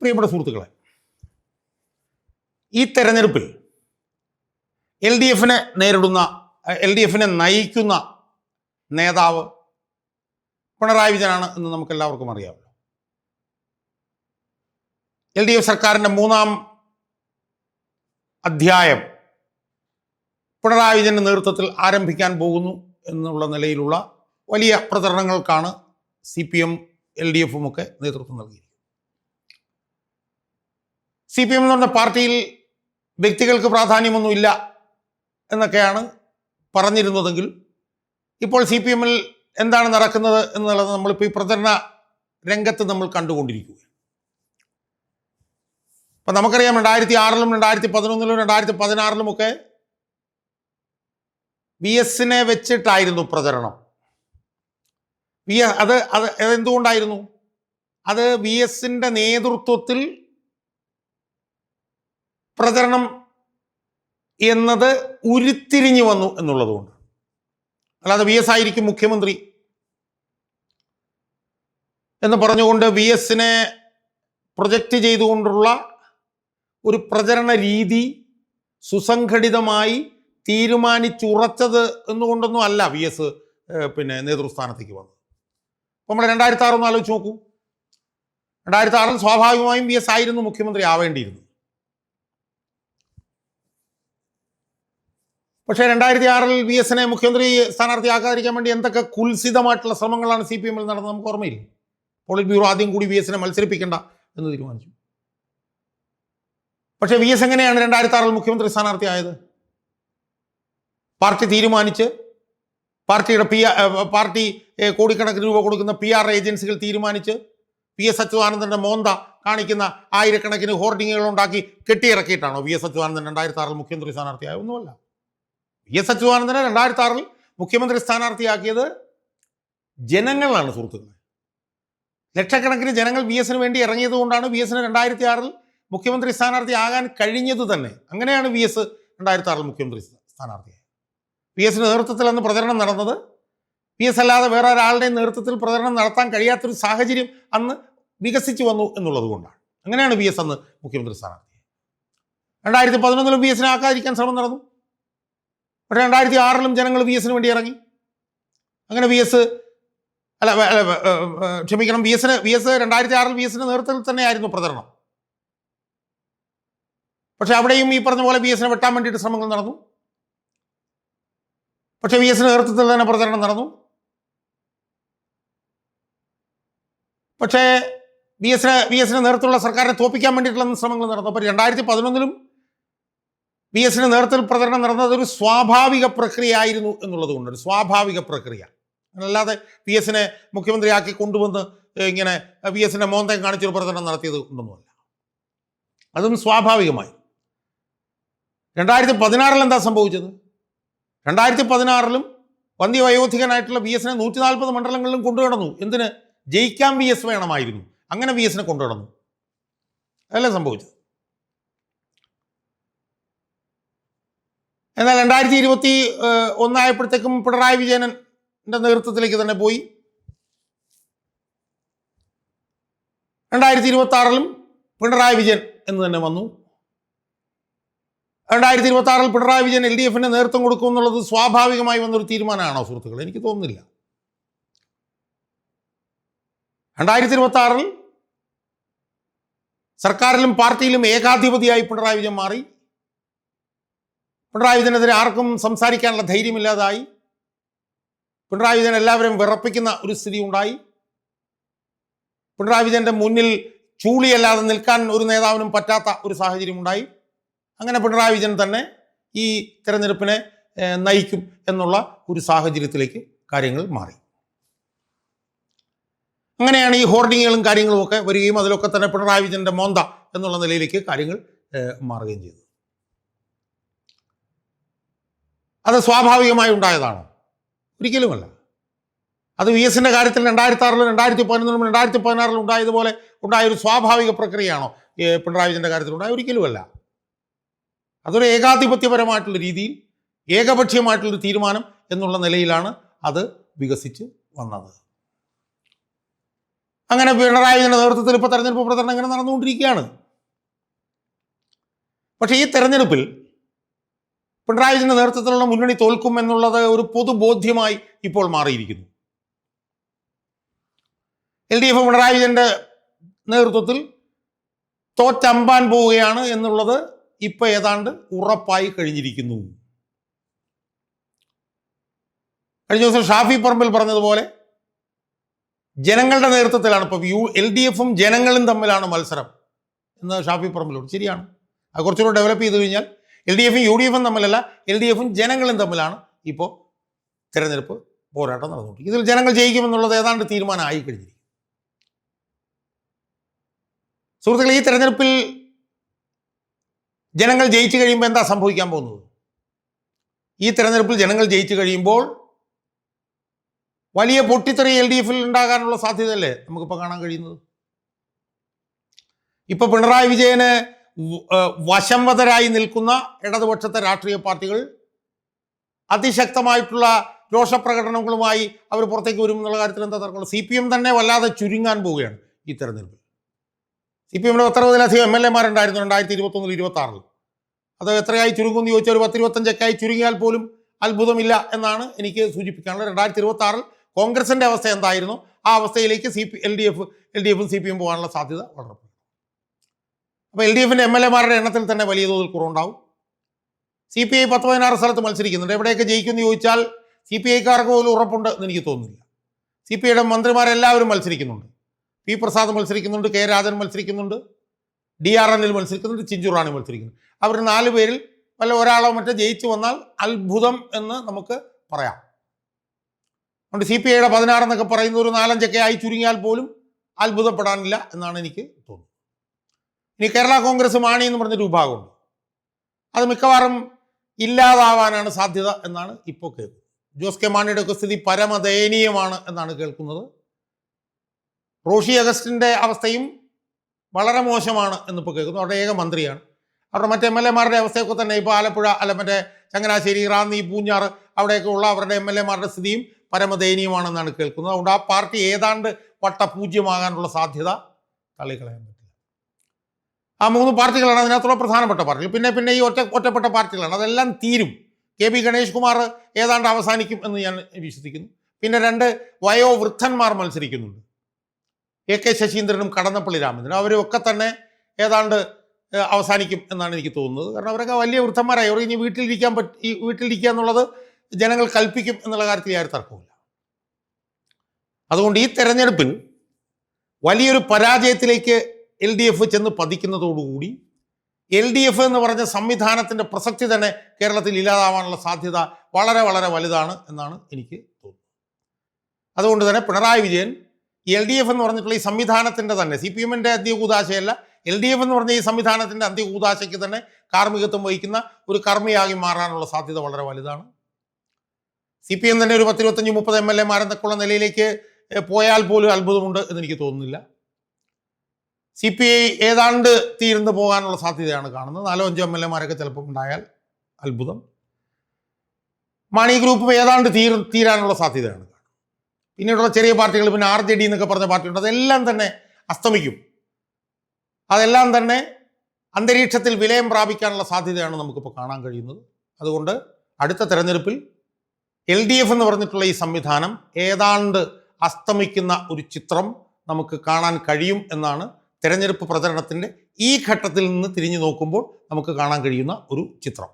പ്രിയപ്പെട്ട സുഹൃത്തുക്കളെ, ഈ തെരഞ്ഞെടുപ്പിൽ എൽ ഡി എഫിനെ നയിക്കുന്ന നേതാവ് പിണറായി വിജയനാണ് എന്ന് നമുക്കെല്ലാവർക്കും അറിയാമല്ലോ. എൽ ഡി എഫ് സർക്കാരിൻ്റെ 3-ാം അധ്യായം പിണറായി വിജയൻ്റെ നേതൃത്വത്തിൽ ആരംഭിക്കാൻ പോകുന്നു എന്നുള്ള നിലയിലുള്ള വലിയ പ്രചരണങ്ങൾക്കാണ് CPM LDF ഒക്കെ നേതൃത്വം നൽകിയിരിക്കുന്നത്. CPM എന്ന് പറഞ്ഞ പാർട്ടിയിൽ വ്യക്തികൾക്ക് പ്രാധാന്യമൊന്നുമില്ല എന്നൊക്കെയാണ് പറഞ്ഞിരുന്നതെങ്കിൽ ഇപ്പോൾ CPM-ൽ എന്താണ് നടക്കുന്നത് എന്നുള്ളത് നമ്മളിപ്പോൾ ഈ പ്രചരണ രംഗത്ത് നമ്മൾ കണ്ടുകൊണ്ടിരിക്കുക. അപ്പം നമുക്കറിയാം 2006-ലും 2011-ലും 2016-ലും ഒക്കെ VS-നെ വെച്ചിട്ടായിരുന്നു പ്രചരണം. അത് എന്തുകൊണ്ടായിരുന്നു? അത് VS-ന്റെ നേതൃത്വത്തിൽ പ്രചരണം എന്നത് ഉരുത്തിരിഞ്ഞു വന്നു എന്നുള്ളതുകൊണ്ട്. അല്ലാതെ VS ആയിരിക്കും മുഖ്യമന്ത്രി എന്ന് പറഞ്ഞുകൊണ്ട് VS-നെ പ്രൊജക്റ്റ് ചെയ്തുകൊണ്ടുള്ള ഒരു പ്രചരണ രീതി സുസംഘടിതമായി തീരുമാനിച്ചുറച്ചത് എന്നുകൊണ്ടൊന്നും അല്ല VS നേതൃസ്ഥാനത്തേക്ക് വന്നത്. നമ്മൾ 2006 ആലോചിച്ച് നോക്കൂ. 2006 സ്വാഭാവികമായും VS ആയിരുന്നു മുഖ്യമന്ത്രി ആവേണ്ടിയിരുന്നത്. പക്ഷേ 2006 VS-നെ മുഖ്യമന്ത്രി സ്ഥാനാർത്ഥിയാക്കാതിരിക്കാൻ വേണ്ടി എന്തൊക്കെ കുൽസിതമായിട്ടുള്ള ശ്രമങ്ങളാണ് CPM-ൽ നടന്നത് നമുക്ക് ഓർമ്മയില്ല. പോളിറ്റ് ബ്യൂറോ ആദ്യം കൂടി VS-നെ മത്സരിപ്പിക്കേണ്ട എന്ന് തീരുമാനിച്ചു. പക്ഷേ VS എങ്ങനെയാണ് 2006 മുഖ്യമന്ത്രി സ്ഥാനാർത്ഥിയായത്? പാർട്ടി തീരുമാനിച്ച്, പാർട്ടി കോടിക്കണക്കിന് രൂപ കൊടുക്കുന്ന PR ഏജൻസികൾ തീരുമാനിച്ച് PS അച്യുതാനന്ദൻ്റെ മോന്ത കാണിക്കുന്ന ആയിരക്കണക്കിന് ഹോർഡിങ്ങുകൾ ഉണ്ടാക്കി കെട്ടിയിറക്കിയിട്ടാണോ PS അച്യുതാനന്ദൻ 2006 മുഖ്യമന്ത്രി സ്ഥാനാർത്ഥിയായ? ഒന്നുമല്ല. PS അച്യുതാനന്ദനെ 2006 മുഖ്യമന്ത്രി സ്ഥാനാർത്ഥിയാക്കിയത് ജനങ്ങളാണ് സുഹൃത്തുക്കളെ. ലക്ഷക്കണക്കിന് ജനങ്ങൾ VS-ന് വേണ്ടി ഇറങ്ങിയത് കൊണ്ടാണ് VS-ന് 2006 മുഖ്യമന്ത്രി സ്ഥാനാർത്ഥിയാകാൻ കഴിഞ്ഞത് തന്നെ. അങ്ങനെയാണ് VS 2006 മുഖ്യമന്ത്രി സ്ഥാനാർത്ഥിയായത്. PS-ന് നേതൃത്വത്തിൽ അന്ന് പ്രചരണം നടന്നത് PS അല്ലാതെ വേറെ ഒരാളുടെ നേതൃത്വത്തിൽ പ്രചരണം നടത്താൻ കഴിയാത്തൊരു സാഹചര്യം അന്ന് വികസിച്ചു വന്നു എന്നുള്ളത് കൊണ്ടാണ്. അങ്ങനെയാണ് VS അന്ന് മുഖ്യമന്ത്രി സ്ഥാനാർത്ഥിയായത്. 2011-ലും VS-നെ ആക്കാതിരിക്കാൻ ശ്രമം നടന്നു. പക്ഷേ 2006-ലും ജനങ്ങൾ VS-ന് വേണ്ടി ഇറങ്ങി. അങ്ങനെ VS 2006-ൽ VS-ന്റെ നേതൃത്വത്തിൽ തന്നെയായിരുന്നു പ്രചരണം. പക്ഷെ അവിടെയും ഈ പറഞ്ഞ പോലെ VS-നെ വെട്ടാൻ വേണ്ടിയിട്ട് ശ്രമങ്ങൾ നടന്നു. പക്ഷേ VS-ന്റെ നേതൃത്വത്തിൽ തന്നെ പ്രചരണം നടന്നു. പക്ഷേ VS-ന്റെ നേതൃത്വമുള്ള സർക്കാരിനെ തോൽപ്പിക്കാൻ വേണ്ടിയിട്ടുള്ള ശ്രമങ്ങൾ നടന്നു. അപ്പോൾ 2011-ലും VS-ന്റെ നേതൃത്വത്തിൽ പ്രചരണം നടന്നത് ഒരു സ്വാഭാവിക പ്രക്രിയ ആയിരുന്നു എന്നുള്ളത് കൊണ്ട്, ഒരു സ്വാഭാവിക പ്രക്രിയ. അല്ലാതെ VS-നെ മുഖ്യമന്ത്രിയാക്കി കൊണ്ടുവന്ന് ഇങ്ങനെ VS-ന്റെ മോന്തം കാണിച്ചൊരു പ്രചരണം നടത്തിയത് കൊണ്ടൊന്നുമല്ല. അതും സ്വാഭാവികമായി. 2016-ൽ എന്താ സംഭവിച്ചത്? 2016-ലും വന്ധ്യവയോധികനായിട്ടുള്ള VS-നെ 140 മണ്ഡലങ്ങളിലും കൊണ്ടുകിടന്നു. എന്തിന്? ജയിക്കാൻ VS വേണമായിരുന്നു. അങ്ങനെ VS-നെ കൊണ്ടുകിടന്നു. അതല്ലേ സംഭവിച്ചത്. എന്നാൽ 2021 ആയപ്പോഴത്തേക്കും പിണറായി വിജയൻ്റെ നേതൃത്വത്തിലേക്ക് തന്നെ പോയി. 2026-ലും പിണറായി വിജയൻ എന്ന് തന്നെ വന്നു. 2026-ൽ പിണറായി വിജയൻ LDF-ന് നേതൃത്വം കൊടുക്കും എന്നുള്ളത് സ്വാഭാവികമായി വന്നൊരു തീരുമാനമാണോ സുഹൃത്തുക്കളെ? എനിക്ക് തോന്നുന്നില്ല. 2026-ൽ സർക്കാരിലും പാർട്ടിയിലും ഏകാധിപതിയായി പിണറായി വിജയൻ മാറി. പിണറായി വിജയനെതിരെ ആർക്കും സംസാരിക്കാനുള്ള ധൈര്യമില്ലാതായി. പിണറായി വിജയൻ എല്ലാവരും വിറപ്പിക്കുന്ന ഒരു സ്ഥിതി ഉണ്ടായി. പിണറായി വിജയൻ്റെ മുന്നിൽ ചൂളിയല്ലാതെ നിൽക്കാൻ ഒരു നേതാവിനും പറ്റാത്ത ഒരു സാഹചര്യം ഉണ്ടായി. അങ്ങനെ പിണറായി വിജയൻ തന്നെ ഈ തെരഞ്ഞെടുപ്പിനെ നയിക്കും എന്നുള്ള ഒരു സാഹചര്യത്തിലേക്ക് കാര്യങ്ങൾ മാറി. അങ്ങനെയാണ് ഈ ഹോർഡിങ്ങുകളും കാര്യങ്ങളും ഒക്കെ വരികയും അതിലൊക്കെ തന്നെ പിണറായി വിജയൻ്റെ മോന്ത എന്നുള്ള നിലയിലേക്ക് കാര്യങ്ങൾ മാറുകയും ചെയ്തു. അത് സ്വാഭാവികമായി ഉണ്ടായതാണോ? ഒരിക്കലുമല്ല. അത് VS-ന്റെ കാര്യത്തിൽ 2006-ലും 2011-ലും 2016-ലും ഉണ്ടായതുപോലെ ഉണ്ടായൊരു സ്വാഭാവിക പ്രക്രിയയാണോ പിണറായി വിജയൻ്റെ കാര്യത്തിൽ ഉണ്ടായ? ഒരിക്കലുമല്ല. അതൊരു ഏകാധിപത്യപരമായിട്ടുള്ള രീതിയിൽ ഏകപക്ഷീയമായിട്ടുള്ളൊരു തീരുമാനം എന്നുള്ള നിലയിലാണ് അത് വികസിച്ച് വന്നത്. അങ്ങനെ പിണറായി വിജയന്റെ നേതൃത്വത്തിൽ ഇപ്പോൾ തെരഞ്ഞെടുപ്പ് പ്രചരണം ഇങ്ങനെ നടന്നുകൊണ്ടിരിക്കുകയാണ്. പക്ഷേ ഈ തെരഞ്ഞെടുപ്പിൽ പിണറായി വിജയന്റെ നേതൃത്വത്തിലുള്ള മുന്നണി തോൽക്കും എന്നുള്ളത് ഒരു പൊതുബോധ്യമായി ഇപ്പോൾ മാറിയിരിക്കുന്നു. LDF പിണറായി വിജയന്റെ നേതൃത്വത്തിൽ തോറ്റമ്പാൻ പോവുകയാണ് എന്നുള്ളത് ഇപ്പൊ ഏതാണ്ട് ഉറപ്പായി കഴിഞ്ഞിരിക്കുന്നു. കഴിഞ്ഞ ദിവസം ഷാഫി പറമ്പിൽ പറഞ്ഞതുപോലെ ജനങ്ങളുടെ നേതൃത്വത്തിലാണ് ഇപ്പോൾ LDFും ജനങ്ങളും തമ്മിലാണ് മത്സരം എന്ന് ഷാഫി പറമ്പിലോട്. ശരിയാണ്. അത് കുറച്ചുകൂടെ ഡെവലപ്പ് ചെയ്ത് കഴിഞ്ഞാൽ LDFും UDFും തമ്മിലല്ല, LDFും ജനങ്ങളും തമ്മിലാണ് ഇപ്പോൾ തിരഞ്ഞെടുപ്പ് പോരാട്ടം നടന്നുകൊണ്ടിരിക്കുന്നത്. ഇതിൽ ജനങ്ങൾ ജയിക്കുമെന്നുള്ളത് ഏതാണ്ട് തീരുമാനമായി കഴിഞ്ഞിരിക്കും. സുഹൃത്തുക്കളെ, ഈ തെരഞ്ഞെടുപ്പിൽ ജനങ്ങൾ ജയിച്ചു കഴിയുമ്പോൾ എന്താ സംഭവിക്കാൻ പോകുന്നത്? ഈ തെരഞ്ഞെടുപ്പിൽ ജനങ്ങൾ ജയിച്ചു കഴിയുമ്പോൾ വലിയ പൊട്ടിത്തെറി LDFിൽ ഉണ്ടാകാനുള്ള സാധ്യതയല്ലേ നമുക്കിപ്പോൾ കാണാൻ കഴിയുന്നത്. ഇപ്പൊ പിണറായി വിജയന് വശംവദരായി നിൽക്കുന്ന ഇടതുപക്ഷത്തെ രാഷ്ട്രീയ പാർട്ടികൾ അതിശക്തമായിട്ടുള്ള രോഷപ്രകടനങ്ങളുമായി അവർ പുറത്തേക്ക് വരും എന്നുള്ള കാര്യത്തിൽ എന്താ തർക്കമുള്ളത്? CPM തന്നെ വല്ലാതെ ചുരുങ്ങാൻ പോവുകയാണ് ഈ തെരഞ്ഞെടുപ്പിൽ. CPMയുടെ 30-ലധികം MLA മാരുണ്ടായിരുന്നു 2021-26. അത് എത്രയായി ചുരുങ്ങുമെന്ന് ചോദിച്ചാൽ ഒരു 10-25 ചുരുങ്ങിയാൽ പോലും അത്ഭുതമില്ല എന്നാണ് എനിക്ക് സൂചിപ്പിക്കാനുള്ളത്. 2026 കോൺഗ്രസിന്റെ അവസ്ഥ എന്തായിരുന്നു ആ അവസ്ഥയിലേക്ക് LDFും CPM പോകാനുള്ള സാധ്യത വളരെ. അപ്പോൾ LDFിന്റെ MLA മാരുടെ എണ്ണത്തിൽ തന്നെ വലിയ തോതിൽ കുറവുണ്ടാവും. CPI 10-16 സ്ഥലത്ത് മത്സരിക്കുന്നുണ്ട്. എവിടെയൊക്കെ ജയിക്കുമെന്ന് ചോദിച്ചാൽ CPIക്കാർക്ക് പോലും ഉറപ്പുണ്ട് എന്ന് എനിക്ക് തോന്നുന്നില്ല. CPIയുടെ മന്ത്രിമാരെല്ലാവരും മത്സരിക്കുന്നുണ്ട്. P. പ്രസാദ് മത്സരിക്കുന്നുണ്ട്, K. രാജൻ മത്സരിക്കുന്നുണ്ട്, DRNൽ മത്സരിക്കുന്നുണ്ട്, ചിഞ്ചുറാണി മത്സരിക്കുന്നുണ്ട്. അവർ 4 പേരിൽ വല്ല ഒരാളോ മറ്റോ ജയിച്ചു വന്നാൽ അത്ഭുതം എന്ന് നമുക്ക് പറയാം. അതുകൊണ്ട് CPIയുടെ 16 എന്നൊക്കെ പറയുന്ന ഒരു 4-5 ആയി ചുരുങ്ങിയാൽ പോലും അത്ഭുതപ്പെടാനില്ല എന്നാണ് എനിക്ക് തോന്നുന്നത്. ഇനി കേരള കോൺഗ്രസ് മാണി എന്ന് പറഞ്ഞൊരു വിഭാഗമുണ്ട്. അത് മിക്കവാറും ഇല്ലാതാവാനാണ് സാധ്യത എന്നാണ് ഇപ്പോൾ കേൾക്കുന്നത്. ജോസ് കെ മാണിയുടെ ഒക്കെ സ്ഥിതി പരമദയനീയമാണ് എന്നാണ് കേൾക്കുന്നത്. റോഷി അഗസ്റ്റിൻ്റെ അവസ്ഥയും വളരെ മോശമാണ് എന്നിപ്പോൾ കേൾക്കുന്നു. അവരുടെ ഏക മന്ത്രിയാണ്. അവരുടെ മറ്റ് MLA മാരുടെ അവസ്ഥയൊക്കെ തന്നെ ഇപ്പോൾ ആലപ്പുഴ മറ്റേ ചങ്ങനാശ്ശേരി, റാന്നി, പൂഞ്ഞാർ അവിടെയൊക്കെ ഉള്ള അവരുടെ MLA മാരുടെ സ്ഥിതിയും പരമദയനീയമാണെന്നാണ് കേൾക്കുന്നത്. അതുകൊണ്ട് ആ പാർട്ടി ഏതാണ്ട് വട്ടപൂജ്യമാകാനുള്ള സാധ്യത തള്ളിക്കളയാൻ പറ്റില്ല. ആ 3 പാർട്ടികളാണ് അതിനകത്തുള്ള പ്രധാനപ്പെട്ട പാർട്ടികൾ. പിന്നെ ഈ ഒറ്റപ്പെട്ട പാർട്ടികളാണ്. അതെല്ലാം തീരും. KB ഗണേഷ് കുമാർ ഏതാണ്ട് അവസാനിക്കും എന്ന് ഞാൻ വിശ്വസിക്കുന്നു. പിന്നെ 2 വയോവൃദ്ധന്മാർ മത്സരിക്കുന്നുണ്ട്, AK ശശീന്ദ്രനും കടന്നപ്പള്ളി രാമചന്ദ്രനും. അവരൊക്കെ തന്നെ ഏതാണ്ട് അവസാനിക്കും എന്നാണ് എനിക്ക് തോന്നുന്നത്. കാരണം അവരൊക്കെ വലിയ വൃദ്ധന്മാരായി. അവർ ഇനി വീട്ടിലിരിക്കുക എന്നുള്ളത് ജനങ്ങൾ കൽപ്പിക്കും എന്നുള്ള കാര്യത്തിൽ യാതൊരു തർക്കമില്ല. അതുകൊണ്ട് ഈ തെരഞ്ഞെടുപ്പിൽ വലിയൊരു പരാജയത്തിലേക്ക് LDF ചെന്ന് പതിക്കുന്നതോടുകൂടി LDF എന്ന് പറഞ്ഞ സംവിധാനത്തിൻ്റെ പ്രസക്തി തന്നെ കേരളത്തിൽ ഇല്ലാതാവാനുള്ള സാധ്യത വളരെ വളരെ വലുതാണ് എന്നാണ് എനിക്ക് തോന്നുന്നത്. അതുകൊണ്ട് തന്നെ പിണറായി വിജയൻ LDF എന്ന് പറഞ്ഞിട്ടുള്ള ഈ സംവിധാനത്തിൻ്റെ തന്നെ, CPMന്റെ അന്ത്യകൂദാശയല്ല, LDF എന്ന് പറഞ്ഞ ഈ സംവിധാനത്തിൻ്റെ അന്ത്യകൂദാശയ്ക്ക് തന്നെ കാർമ്മികത്വം വഹിക്കുന്ന ഒരു കർമ്മിയായി മാറാനുള്ള സാധ്യത വളരെ വലുതാണ്. CPM തന്നെ ഒരു 10-25-30 MLA മാരെന്നൊക്കെയുള്ള നിലയിലേക്ക് പോയാൽ പോലും അത്ഭുതമുണ്ട് എന്നെനിക്ക് തോന്നുന്നില്ല. CPI ഏതാണ്ട് തീർന്നു പോകാനുള്ള സാധ്യതയാണ് കാണുന്നത്. 4-5 MLA മാരൊക്കെ ചിലപ്പോൾ ഉണ്ടായാൽ അത്ഭുതം. മാണി ഗ്രൂപ്പ് ഏതാണ്ട് തീരാനുള്ള സാധ്യതയാണ്. പിന്നീടുള്ള ചെറിയ പാർട്ടികൾ, പിന്നെ RJD എന്നൊക്കെ പറഞ്ഞ പാർട്ടിയുണ്ട്, അതെല്ലാം തന്നെ അസ്തമിക്കും. അതെല്ലാം തന്നെ അന്തരീക്ഷത്തിൽ വിലയം പ്രാപിക്കാനുള്ള സാധ്യതയാണ് നമുക്കിപ്പോൾ കാണാൻ കഴിയുന്നത്. അതുകൊണ്ട് അടുത്ത തെരഞ്ഞെടുപ്പിൽ LDF എന്ന് പറഞ്ഞിട്ടുള്ള ഈ സംവിധാനം ഏതാണ്ട് അസ്തമിക്കുന്ന ഒരു ചിത്രം നമുക്ക് കാണാൻ കഴിയും എന്നാണ് തെരഞ്ഞെടുപ്പ് പ്രചരണത്തിൻ്റെ ഈ ഘട്ടത്തിൽ നിന്ന് തിരിഞ്ഞു നോക്കുമ്പോൾ നമുക്ക് കാണാൻ കഴിയുന്ന ഒരു ചിത്രം.